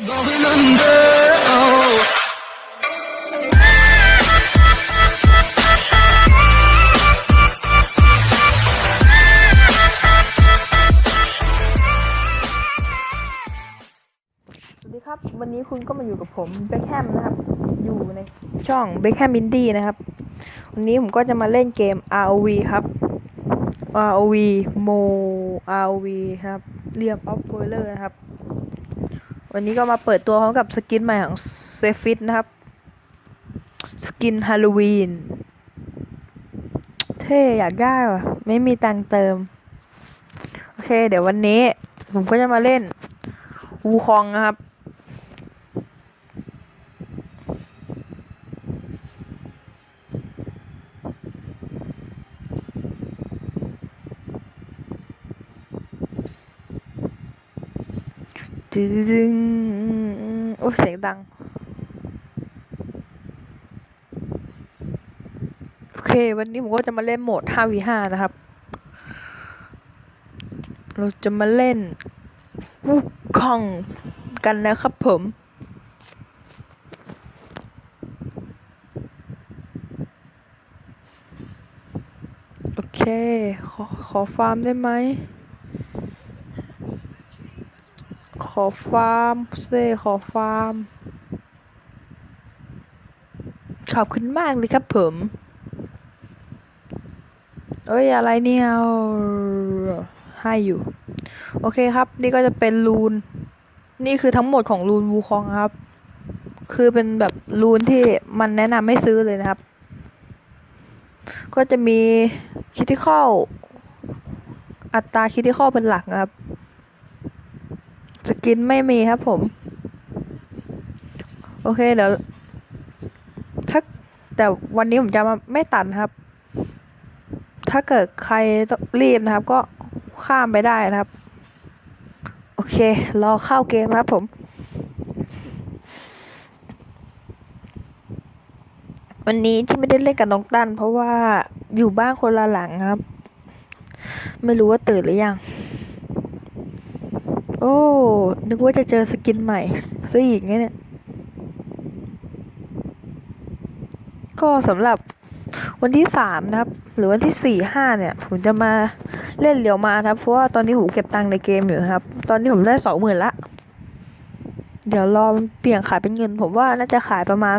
Going under. Oh. สวัสดีครับวันนี้คุณก็มาอยู่กับผมเบคแฮมนะครับอยู่ในช่องเบคแฮมอินดี้นะครับวันนี้ผมก็จะมาเล่นเกม ROV ครับ ROV ROV ครับเรียมออฟโวเลอร์นะครับวันนี้ก็มาเปิดตัวพร้อมกับสกินใหม่ของเซฟิตนะครับสกินฮาโลวีนเท่อยากได้ว่ะไม่มีตังค์เติมโอเคเดี๋ยววันนี้ผมก็จะมาเล่นวูคองนะครับดึงโอ้เสียงดังโอเควันนี้ผมก็จะมาเล่นโหมด 5v5 นะครับเราจะมาเล่นวูคองกันนะครับผมโอเคขอฟาร์มได้ไหมขอฟาร์มขอฟาร์มขอบคุณมากเลยครับผมเอ้ยอะไรเนี่ยให้อยู่โอเคครับนี่ก็จะเป็นรูนนี่คือทั้งหมดของรูนวูคองครับคือเป็นแบบรูนที่มันแนะนำให้ซื้อเลยนะครับก็จะมีคิติคอลอัตราคิติคอลเป็นหลักนะครับสกินไม่มีครับผมโอเคเดี๋ยวแต่วันนี้ผมจะมาไม่ตัดครับถ้าเกิดใครต้องรีบนะครับก็ข้ามไปได้นะครับโอเครอเข้าเกมครับผมวันนี้ที่ไม่ได้เล่นกับน้องตั้นเพราะว่าอยู่บ้านคนละหลังครับไม่รู้ว่าตื่นหรือยังโอ้นึกว่าจะเจอสกินใหม่ซะอีกเนี่ยก็สำหรับวันที่3นะครับหรือวันที่4-5เนี่ยผมจะมาเล่นเหลียวมาครับเพราะว่าตอนนี้ผมเก็บตังค์ในเกมอยู่ครับตอนนี้ผมได้ 20,000 ละเดี๋ยวรอเปลี่ยนขายเป็นเงินผมว่าน่าจะขายประมาณ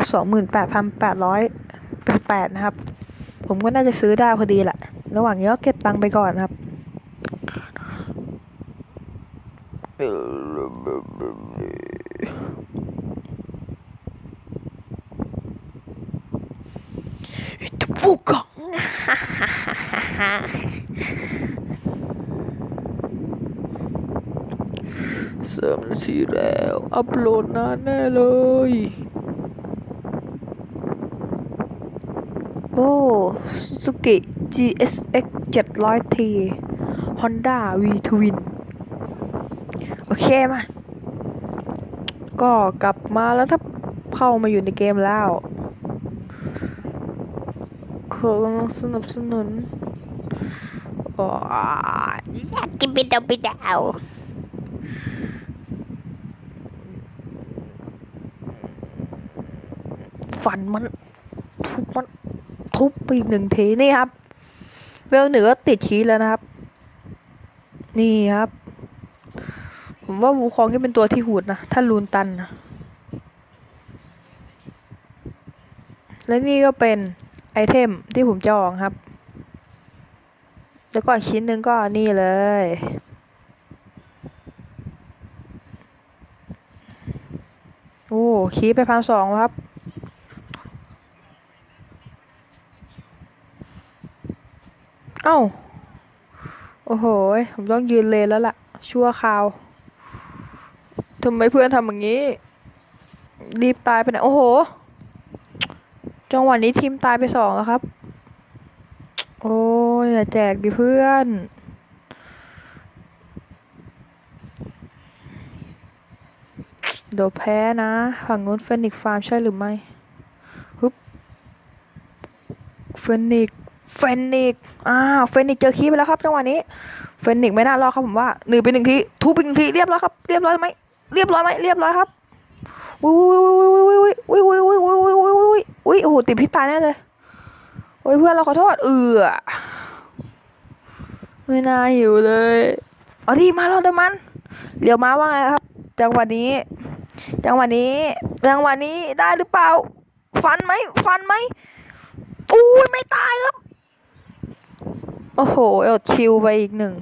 28,800 เป็น8นะครับผมก็น่าจะซื้อได้พอดีแหละระหว่างนี้ก็เก็บตังค์ไปก่อนครับฟุกกอง3 นาทีแล้วอัปโหลดนานแน่เลยโอ้ซูซูกิ GSX 700T Honda V Twin โอเคมาก็กลับมาแล้วถ้าเข้ามาอยู่ในเกมแล้วขอกำลังสนับสนุนอยากกินเป็นดาว ฟันมันทุบไปอีก1 ทีนี่ครับเวล1ก็ติดคีย์แล้วนะครับนี่ครับผมว่าวูคองนี่เป็นตัวที่หูดนะถ้าลูนตันนะและนี่ก็เป็นไอเทมที่ผมจะออกครับแล้วก็อีกชิ้นหนึ่งก็นี่เลยโอ้คีย์ไป1,200ครับเอ้าโอ้โหผมต้องยืนเลนแล้วล่ะชั่วคราวทำไมเพื่อนทำอย่างนี้รีบตายไปไหนโอ้โหจังหวะนี้ทีมตายไป2แล้วครับโอ้ยอย่าแจกดิเพื่อนเดี๋ยวแพ้นะฝั่งนู้นเฟนิกฟาร์มใช่หรือไม่ฮึบเฟนิกเฟนิกเจอคีย์ไปแล้วครับจังหวะนี้เฟนิกไม่น่ารอดครับผมว่า1 ไป 1 ทีทุบไป 1 ทีเรียบร้อยครับเรียบร้อยไหมเรียบร้อยครับ อุ้ยอุ้ยอุ้ยอุ้ยอุ้ยอุ้ยอุ้ยอุ้ยอุ้ยอุ้ยโอ้โหติดพิษตายแน่เลยโอ้ยเพื่อนเราขอโทษไม่น่าหิวเลยเอาดีมาเราเดินมันเลี้ยวมาว่าไงครับจังหวะนี้ได้หรือเปล่าฟันไหมอุ้ยไม่ตายครับโอ้โหอดคิวไปอีกหนึ่ง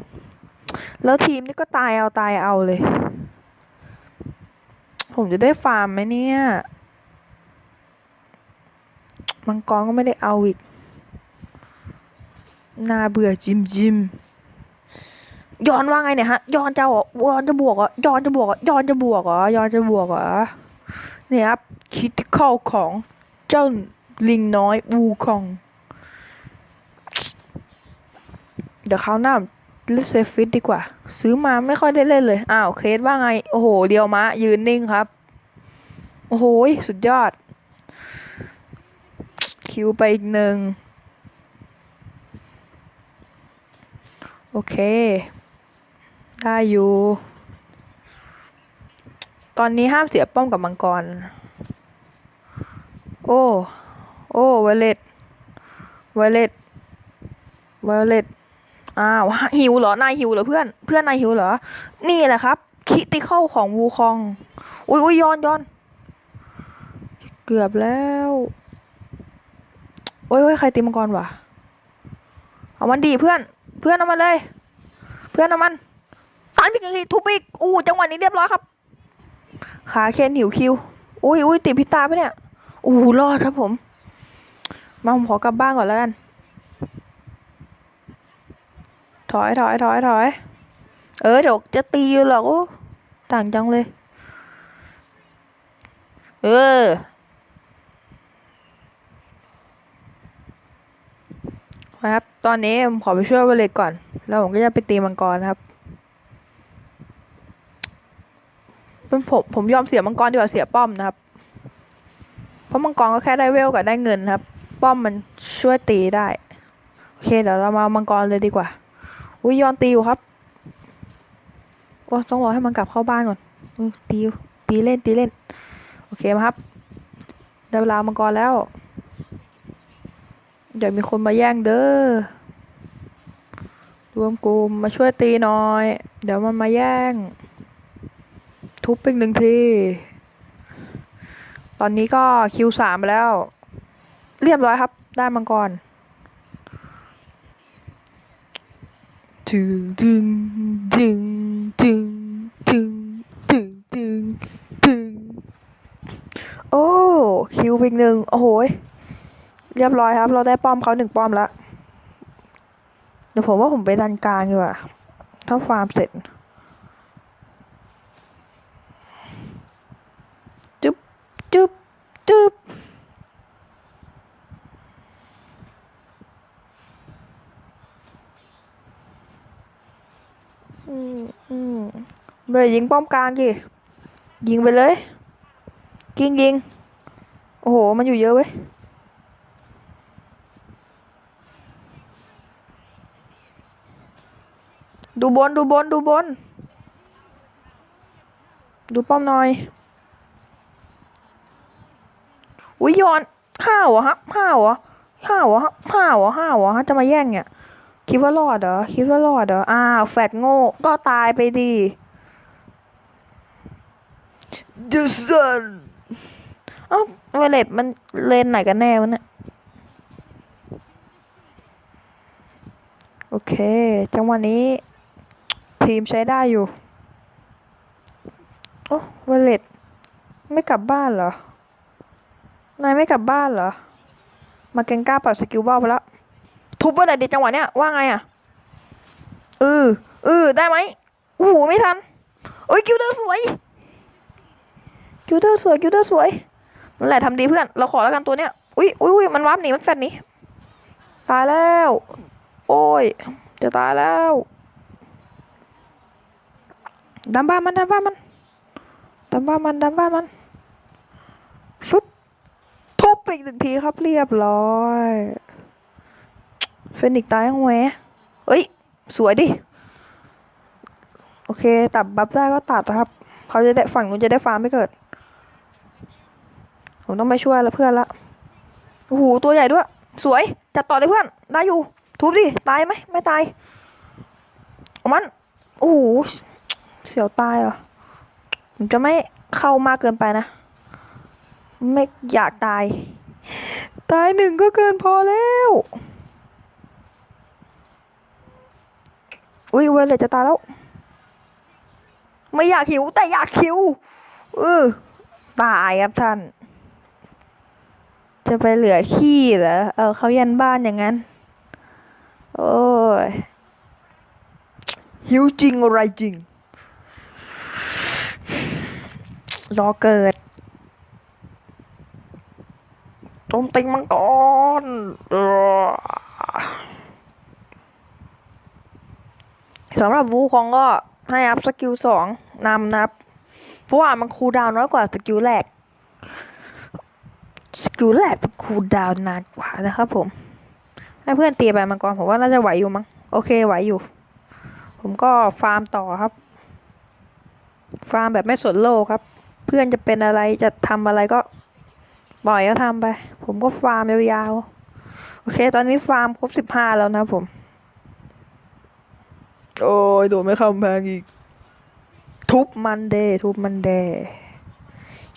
แล้วทีมนี่ก็ตายเอาเลยผมจะได้ฟาร์มไหมเนี่ยมังกรก็ไม่ได้เอาอีกน่าเบื่อจิมย้อนว่าไงเนี่ยฮะย้อนจะบวกเหรอเนี่ยครับคิดเข้าของเจ้าลิงน้อยวูคองเดี๋ยวคราวหน้าเล่นเซฟฟิตดีกว่าซื้อมาไม่ค่อยได้เล่นเลยอ้าวเคสว่าไงโอ้โหเดียวม้ายืนนิ่งครับโอ้โหสุดยอดคิวไปอีกหนึ่งโอเคได้อยู่ตอนนี้ห้ามเสียป้อมกับมังกรโอ้ไวเลตอ้าวหิวเหรอนายหิวเหรอเพื่อนนายหิวเหรอนี่แหละครับคิติเข้าของวูคองอุ้ยย้อนเกือบแล้วโอ้ยใครตีมังกรวะเอามันดีเพื่อนเอามันเลยเอามันตันไปอีกทีทุบอีกจังหวะนี้เรียบร้อยครับขาเคนหิวคิวอุ้ยติดพิษตาปะเนี่ยรอดครับผมผมขอกลับบ้านก่อนแล้วกันถอยเดี๋ยวจะตีอยู่หรอกต่างจังเลยครับตอนนี้ผมขอไปช่วยวอลเลตก่อนแล้วผมก็จะไปตีมังกรครับเป็นผมยอมเสียมังกรดีกว่าเสียป้อมนะครับเพราะมังกรก็แค่ได้เวลกับได้เงินครับป้อมมันช่วยตีได้โอเคเดี๋ยวเรามามังกรเลยดีกว่าย้อนตีอยู่ครับต้องรอให้มันกลับเข้าบ้านก่อนตีเล่นโอเคมาครับได้เวลามังกรแล้วเดี๋ยวมีคนมาแย่งเด้อรวมกลุ่มมาช่วยตีหน่อยเดี๋ยวมันมาแย่งทุบอีกหนึ่งทีตอนนี้ก็คิว3ไปแล้วเรียบร้อยครับได้มังกรดึงโอ้คิวอีกหนึ่งโอ้โหเรียบร้อยครับเราได้ป้อมเขา1ป้อมแล้วเดี๋ยวผมว่าผมไปดันกลางดีกว่าถ้าฟาร์มเสร็จจึ๊บไปยิงป้อมกลางดิยิงไปเลยยิงโอ้โหมันอยู่เยอะเว้ยดูบนดูป้อมหน่อยย้อนห้าวฮะจะมาแย่งเนี่ยคิดว่ารอดเหรอแฟดโง่ก็ตายไปดิ The Sun เวเลตมันเลนไหนกันแน่วะเนี่ยโอเคจังหวะนี้ทีมใช้ได้อยู่เวเลตไม่กลับบ้านเหรอนายไม่กลับบ้านเหรอมาเกงก้าปรับสกิลบ้าไปแล้วทุบเวเลตดิจังหวะเนี้ยว่าไงได้ไหมไม่ทันกิลเดอร์สวยนั่นแหละทำดีเพื่อนเราขอแล้วกันตัวเนี้ยอุ้ยมันวาร์ปหนีมันแฟนหนีตายแล้วโอ้ยจะตายแล้วดันบ้านมันฟึบทุบไปอีก1ทีครับเรียบร้อยเฟนิกซ์ตายยังไงสวยดิโอเคตัดบัฟได้ก็ตัดนะครับเขาจะได้ฝั่งนู้นจะได้ฟาร์มไม่เกิด ผมต้องไปช่วยแล้วเพื่อนละโอ้โหตัวใหญ่ด้วยสวยจัดต่อเลยเพื่อนได้อยู่ทุบดิตายไหมไม่ตายเอามันโอ้โหเสียวตายเหรอผมจะไม่เข้ามากเกินไปนะไม่อยากตายตายหนึ่งก็เกินพอแล้วอุ้ยเวลเลยจะตายแล้วไม่อยากหิวแต่อยากคิวตายครับท่านจะไปเหลือขี้เหรอเอาเขายันบ้านอย่างนั้นโอ้ยหิวจริงอะไรจริงรอเกิดโจมตีมังกรสำหรับวูคองก็ให้อัพสกิล2นับเพราะว่ามันคูลดาวน์น้อยกว่าสกิลแรกมันคูลดาวน์นานกว่านะครับผมให้เพื่อนตีไปมังกรผมว่าน่าจะไหวอยู่มั้งโอเคไหวอยู่ผมก็ฟาร์มต่อครับฟาร์มแบบไม่สนโลกครับเพื่อนจะเป็นอะไรจะทำอะไรก็ปล่อยเขาทำไปผมก็ฟาร์มยาวๆโอเคตอนนี้ฟาร์มครบ15แล้วนะผมโอ้ยโดนไม่เข้าแพงอีกทุบมันเด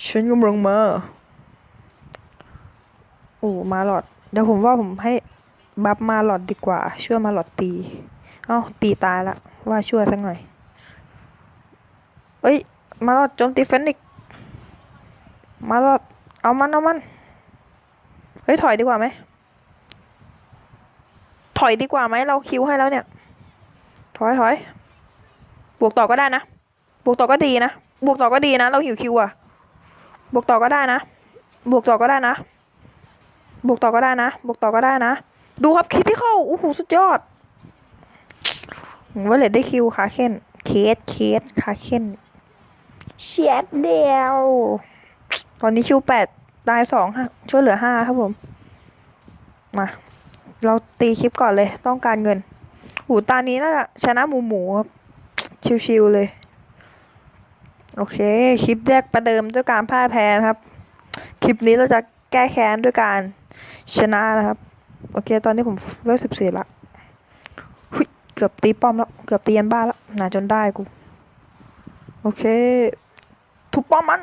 ฉันกำลังมาโอ้มาหลอดเดี๋ยวผมว่าผมให้บัฟมาหลอดดีกว่าช่วยมาหลอดตีเอ้าตีตายละว่าช่วยสักหน่อยเอ้ยมาหลอดโจมตีเฟนิกซ์มาหลอดเอามันเฮ้ยถอยดีกว่าไหมเราคิวให้แล้วเนี่ยถอยบวกต่อก็ได้นะบวกต่อก็ดีนะเราหิวคิวอะบวกต่อก็ได้นะดูครับคิดที่เข้าโอ้โหสุดยอดว่าเลดได้คิวขาเค้นเคสขาเค้นเชียดเดียวตอนนี้คิว8ตาย2ฮะช่วยเหลือ5ครับผมมาเราตีคลิปก่อนเลยต้องการเงินหูตานี้น่าจะชนะหมูครับชิวๆเลยโอเคคลิปแรกประเดิมด้วยการพ่ายแพ้นะครับคลิปนี้เราจะแก้แค้นด้วยการชนะนะครับโอเคตอนนี้ผมเวล14ละเกือบตีป้อมแล้วเกือบตียันบ้านแล้วหนาจนได้กูโอเคทุบป้อมมัน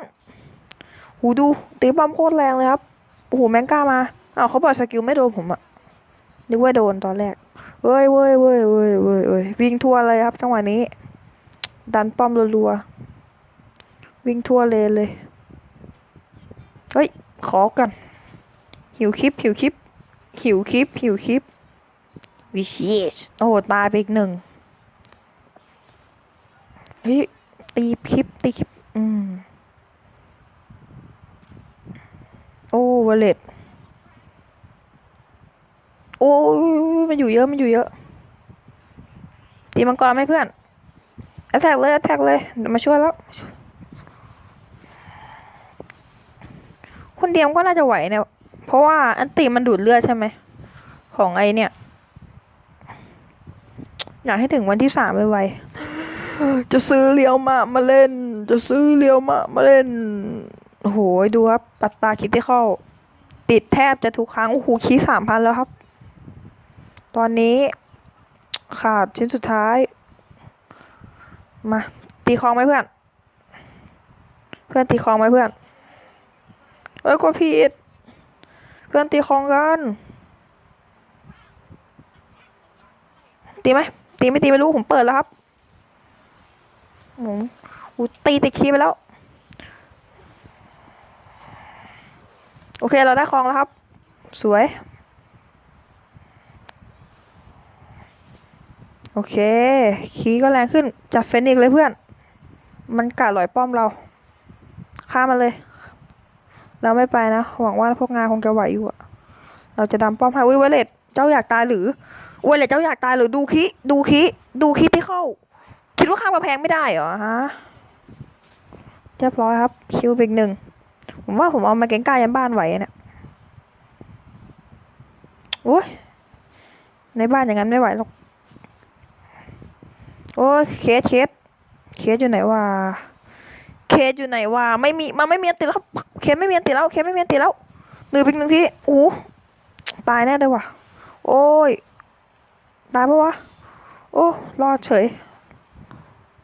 หูดูตีป้อมโคตรแรงเลยครับโอ้โหแมงก้ามาเขาบอกสกิลไม่โดนผมอะนึกว่าโดนตอนแรกเว้ยวิ่งทั่วเลยครับจังหวะนี้ดันป้อมรัวๆวิ่งทั่วเลยเฮ้ยขอกันหิวคลิปวิเชียส โอ้โหตายไปอีก1เฮ้ยตีคลิปโอ้วอลเล็ตโอ้มันอยู่เยอะตีมังกรไหมเพื่อนแอทแทกเลยมาช่วยแล้วคนเดียวก็น่าจะไหวเนี่ยเพราะว่าอันตีมันดูดเลือดใช่ไหมของไอเนี่ยอยากให้ถึงวันที่3ไวๆจะซื้อเลียวมาเล่นโอ้โหดูครับปัตตาคิดที่เข้าติดแทบจะทุกครั้งโอ้โหคี3,000แล้วครับตอนนี้ขาดชิ้นสุดท้ายมาตีคลองไหมเพื่อนตีคลองไหมเพื่อนก็ผิดเพื่อนตีคลองกันตีไหมตีไม่ตีไม่รู้ผมเปิดแล้วครับตีติดคีย์ไปแล้วโอเคเราได้คลองแล้วครับสวยโอเคคีย์ก็แรงขึ้นจับเฟนิกซ์เลยเพื่อนมันกะหลอยป้อมเราฆ่ามันเลยเราไม่ไปนะหวังว่าพวกงานคงจะไหวอยู่อะเราจะดำป้อมให้วิเวเลตเจ้าอยากตายหรือดูคีที่เข้าคิดว่าข้ามกระแพงไม่ได้เหรอฮะเรียบร้อยครับคิวอีก1ผมว่าผมเอามาเก่งกล้ายันบ้านไหวเนี่ยโอ้ยในบ้านอย่างนั้นไม่ไหวหรอกโอ้ยเคสอยู่ไหนวะไม่มีมันไม่มีอันติแล้วครับ เคไม่มีอันติแล้วเคไม่มีอันติแล้วหนึ่งเป็นหนึ่งทีโอ้ตายแน่เลยว่ะโอ้ยตายปะวะโอ้รอดเฉย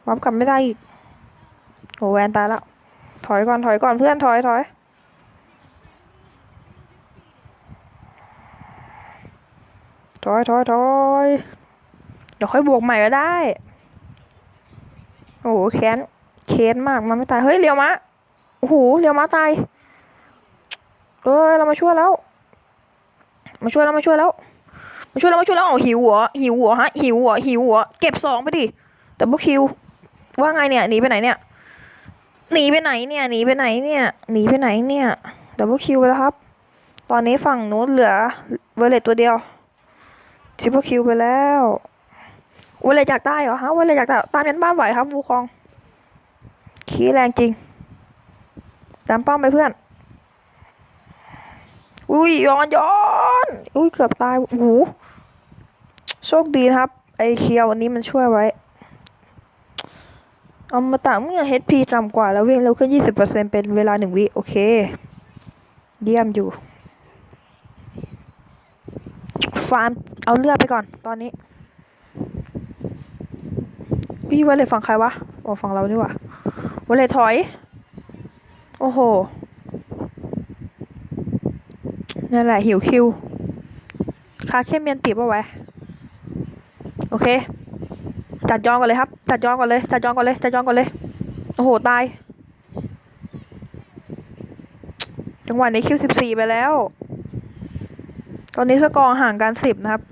วับกลับไม่ได้อีกโอ้แวนตายแล้วถอยก่อนเพื่อนถอยเดี๋ยวค่อยบวกใหม่ก็ได้โอ้โหแค้นมากมันไม่ตายเฮ้ยเรียวมะโอ้โหเรียวมะตายเรามาช่วยแล้วเอาหิวเหรอฮะหิวเหรอเก็บสองไปดิดับเบิลคิวว่าไงเนี่ยหนีไปไหนเนี่ยดับเบิลคิวไปแล้วครับตอนนี้ฝั่งนู้นเหลือเวเลตตัวเดียวทริปเปิลคิวไปแล้วเวเลตอยากได้เหรอฮะเวเลตอยากได้ตามยันบ้านไหวครับวูคองขี้แรงจริงตามป้อมไปเพื่อนอุ้ยย้อนอุ้ยเกือบตายโอ้โหโชคดีครับไอเคียววันนี้มันช่วยไว้เอามาต่างเมื่อ HP ต่ำกว่าแล้ววิ่งเร็วขึ้น 20% เป็นเวลา1 วิโอเคเยี่ยมอยู่ฟาร์มเอาเลือดไปก่อนตอนนี้พี่ว่าเลยฝั่งใครวะอ๋อฝั่งเรานี่หว่าว่าเลยถอยโอ้โหนั่นแหละหิวคิวคาเข้มเมียนตีป่ะไว้โอเคจัดยองก่อนเลยครับจัดยองก่อนเลยโอ้โหตายจังหวะนี้คิว14ไปแล้วตอนนี้สกอร์ห่างกัน10นะครับ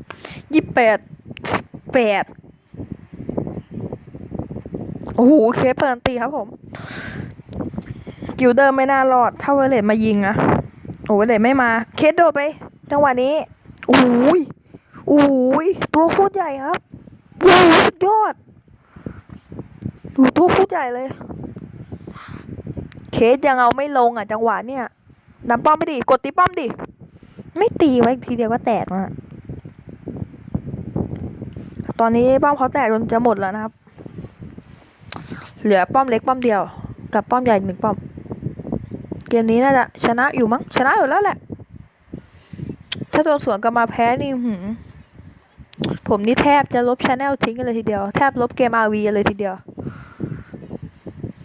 28 โอ้โหเคสเปิดตีครับผมกิลเดอร์ไม่น่ารอดถ้าเวเลตมายิงอะโอ้เวเลตไม่มาเคสโดดไปจังหวะนี้โอ้ยตัวโคตรใหญ่ครับโอ้สุดยอดดูตัวโคตรใหญ่เลยเคสยังเอาไม่ลงอ่ะจังหวะเนี้ยนำป้อมไปดิกดตีป้อมดิไม่ตีไว้ทีเดียวก็แตกแล้วตอนนี้ป้อมเขาแตกจนจะหมดแล้วนะครับเหลือป้อมเล็กป้อมเดียวกับป้อมใหญ่1 ป้อมเกมนี้น่าจะชนะอยู่มั้งชนะอยู่แล้วแหละถ้าโดนสวนกลับมาแพ้นี่ผมนี่แทบจะลบชาแนลทิ้งกันเลยทีเดียวแทบลบเกม RV กันเลยทีเดียว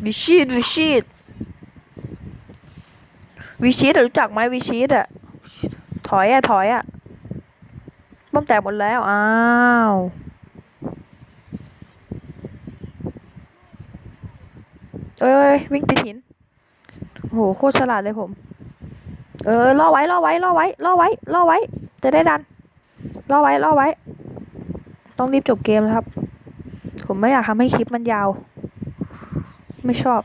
วิชีตรู้จักไหมวิชีตอะถอยอะป้อมแตกหมดแล้วอ้าวเอ้ยวิ่งติดหินโหโคตรฉลาดเลยผมล่อไว้จะได้ดันล่อไว้ต้องรีบจบเกมแล้วครับผมไม่อยากทำให้คลิปมันยาวไม่ชอบ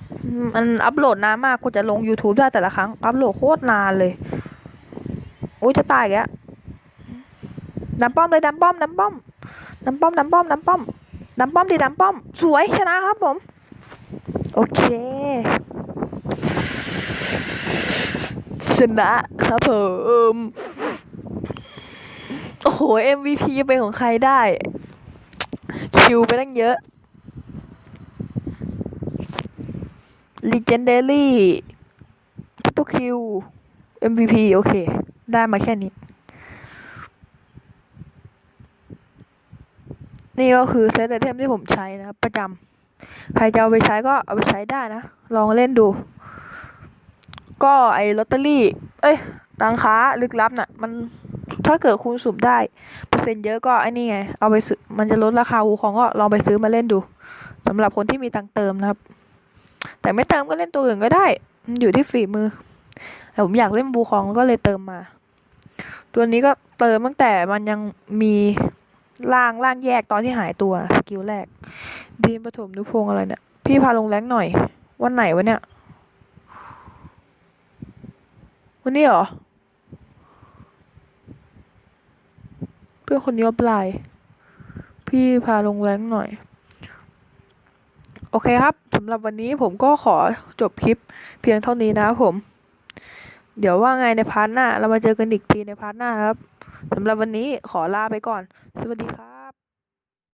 มันอัพโหลดนานมากกว่าจะลง YouTube ได้แต่ละครั้งอัพโหลดโคตรนานเลยอุ้ยจะตายอีกแล้วดันป้อมเลยดันป้อมดิดันป้อมสวยชนะครับผมโอเคชนะครับผมโอ้โห MVP จะเป็นของใครได้คิวไปตั้งเยอะ Legendary Triple Q MVP โอเคได้มาแค่นี้นี่ก็คือเซตไอเทมที่ผมใช้นะครับประจำใครจะเอาไปใช้ก็เอาไปใช้ได้นะลองเล่นดูก็ไอ้ลอตเตอรี่ร้านค้าลึกลับน่ะมันถ้าเกิดคุณสุ่มได้เปอร์เซ็นต์เยอะก็ไอ้นี่ไงเอาไปซื้อมันจะลดราคาวูคองก็ลองไปซื้อมาเล่นดูสำหรับคนที่มีตังค์เติมนะครับแต่ไม่เติมก็เล่นตัวอื่นก็ได้อยู่ที่ฝีมือแต่ผมอยากเล่นวูคองก็เลยเติมมาตัวนี้ก็เติมตั้งแต่มันยังมีล่างแยกตอนที่หายตัวสกิลแรกดีมปฐมนุพงษ์อะไรเนี่ยพี่พาลงแรงหน่อยวันไหนวะเนี่ยวันนี้เหรอเพื่อนคนนี้ว่าปลายพี่พาลงแรงหน่อยโอเคครับสำหรับวันนี้ผมก็ขอจบคลิปเพียงเท่านี้นะครับผมเดี๋ยวว่าไงในพาร์ทหน้าเรามาเจอกันอีกทีในพาร์ทหน้าครับสำหรับวันนี้ขอลาไปก่อนสวัสดีครับ